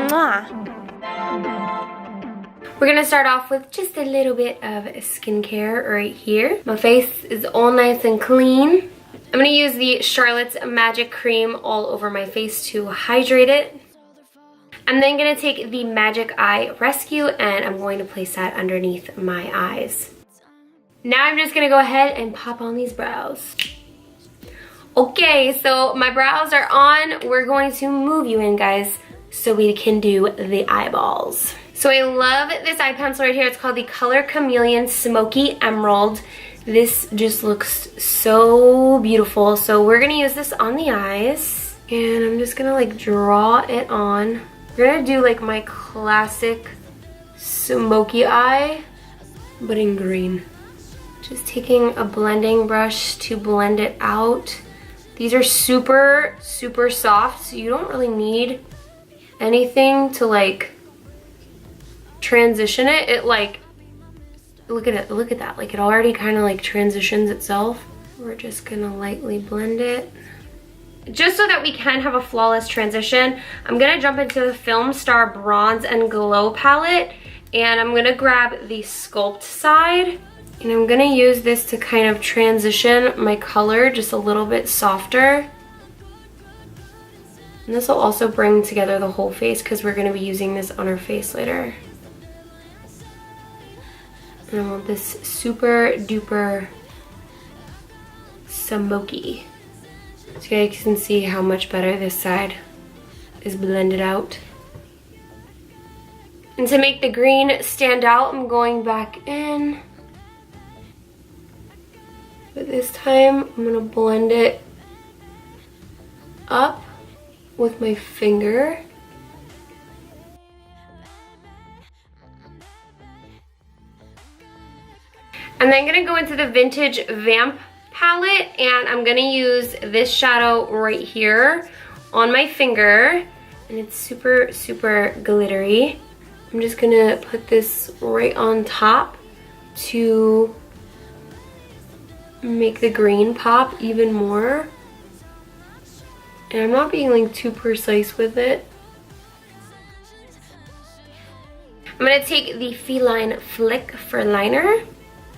Mwah. We're gonna start off with just a little bit of skincare right here. My face is all nice and clean. I'm gonna use the Charlotte's Magic Cream all over my face to hydrate it. I'm then gonna take the Magic Eye Rescue and I'm going to place that underneath my eyes. Now I'm just gonna go ahead and pop on these brows. Okay, so my brows are on. We're going to move you in, guys, so we can do the eyeballs. So I love this eye pencil right here. It's called the Color Chameleon Smoky Emerald. This just looks so beautiful. So we're gonna use this on the eyes and I'm just gonna like draw it on. We're gonna do like my classic smoky eye, but in green. Just taking a blending brush to blend it out. These are super, super soft, so you don't really need anything to like transition it. It like, look at it, look at that. Like it already kind of like transitions itself. We're just gonna lightly blend it. Just so that we can have a flawless transition, I'm gonna jump into the Film Star Bronze and Glow palette and I'm gonna grab the Sculpt side and I'm gonna use this to kind of transition my color just a little bit softer. And this will also bring together the whole face because we're gonna be using this on our face later. And I want this super duper smoky. So you guys can see how much better this side is blended out. And to make the green stand out, I'm going back in. But this time, I'm gonna blend it up with my finger. I'm then gonna go into the Vintage Vamp palette and I'm gonna use this shadow right here on my finger and it's super, super glittery. I'm just gonna put this right on top to make the green pop even more. And I'm not being like too precise with it. I'm gonna take the Feline Flick for liner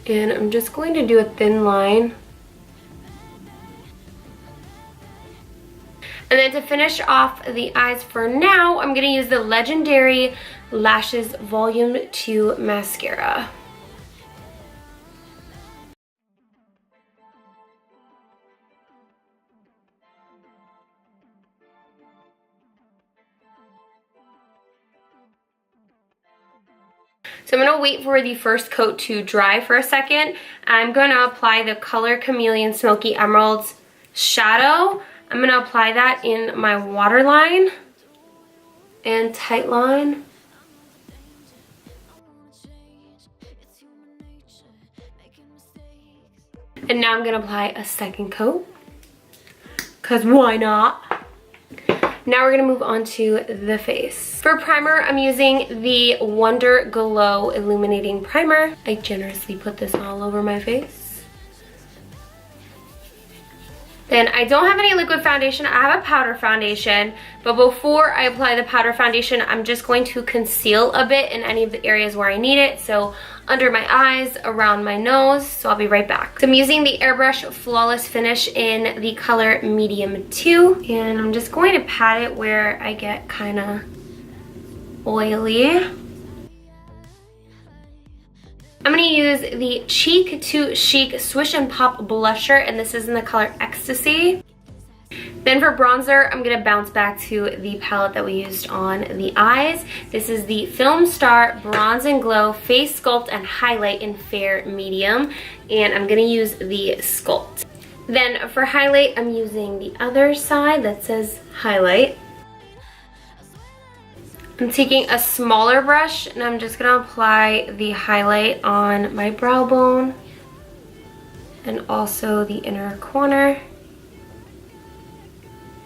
and I'm just going to do a thin line. And then to finish off the eyes for now, I'm gonna use the Legendary Lashes Volume 2 Mascara. So I'm gonna wait for the first coat to dry for a second. I'm gonna apply the Color Chameleon Smoky Emeralds shadow. I'm gonna apply that in my waterline and tight line. And now I'm gonna apply a second coat, cause why not? Now we're gonna move on to the face. For primer, I'm using the Wonder Glow Illuminating Primer. I generously put this all over my face. Then I don't have any liquid foundation, I have a powder foundation, but before I apply the powder foundation, I'm just going to conceal a bit in any of the areas where I need it. So under my eyes, around my nose, so I'll be right back. So I'm using the Airbrush Flawless Finish in the color Medium 2, and I'm just going to pat it where I get kind of oily. I'm gonna use the Cheek to Chic Swish and Pop Blusher, and this is in the color Ecstasy. Then for bronzer, I'm gonna bounce back to the palette that we used on the eyes. This is the Film Star Bronze and Glow Face Sculpt and Highlight in Fair Medium, and I'm gonna use the Sculpt. Then for highlight, I'm using the other side that says Highlight. I'm taking a smaller brush and I'm just gonna apply the highlight on my brow bone and also the inner corner.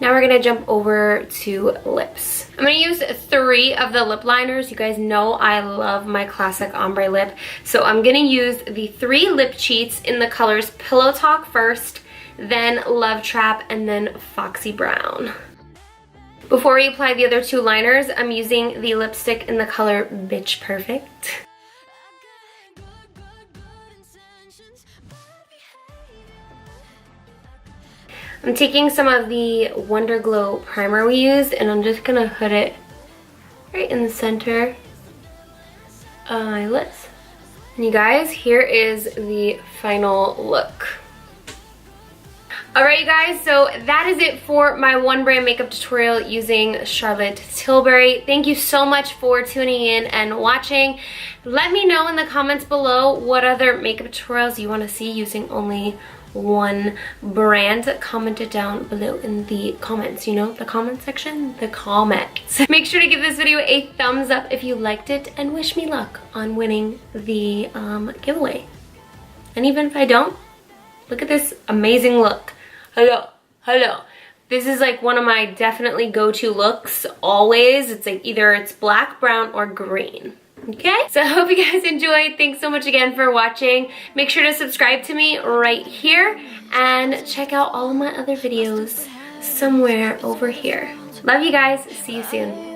Now we're gonna jump over to lips. I'm gonna use 3 of the lip liners. You guys know I love my classic ombre lip. So I'm gonna use the 3 lip cheats in the colors Pillow Talk first, then Love Trap, and then Foxy Brown. Before we apply the other two liners, I'm using the lipstick in the color Bitch Perfect. I'm taking some of the Wonder Glow primer we used, and I'm just gonna put it right in the center of my lips. And you guys, here is the final look. Alright you guys, so that is it for my one brand makeup tutorial using Charlotte Tilbury. Thank you so much for tuning in and watching. Let me know in the comments below what other makeup tutorials you want to see using only one brand. Comment it down below in the comments, you know, the comment section, the comments. Make sure to give this video a thumbs up if you liked it, and wish me luck on winning the giveaway. And even if I don't, look at this amazing look. Hello. This is like one of my definitely go-to looks always. It's like either it's black, brown, or green. Okay, so I hope you guys enjoyed. Thanks so much again for watching. Make sure to subscribe to me right here and check out all of my other videos somewhere over here. Love you guys. See you soon.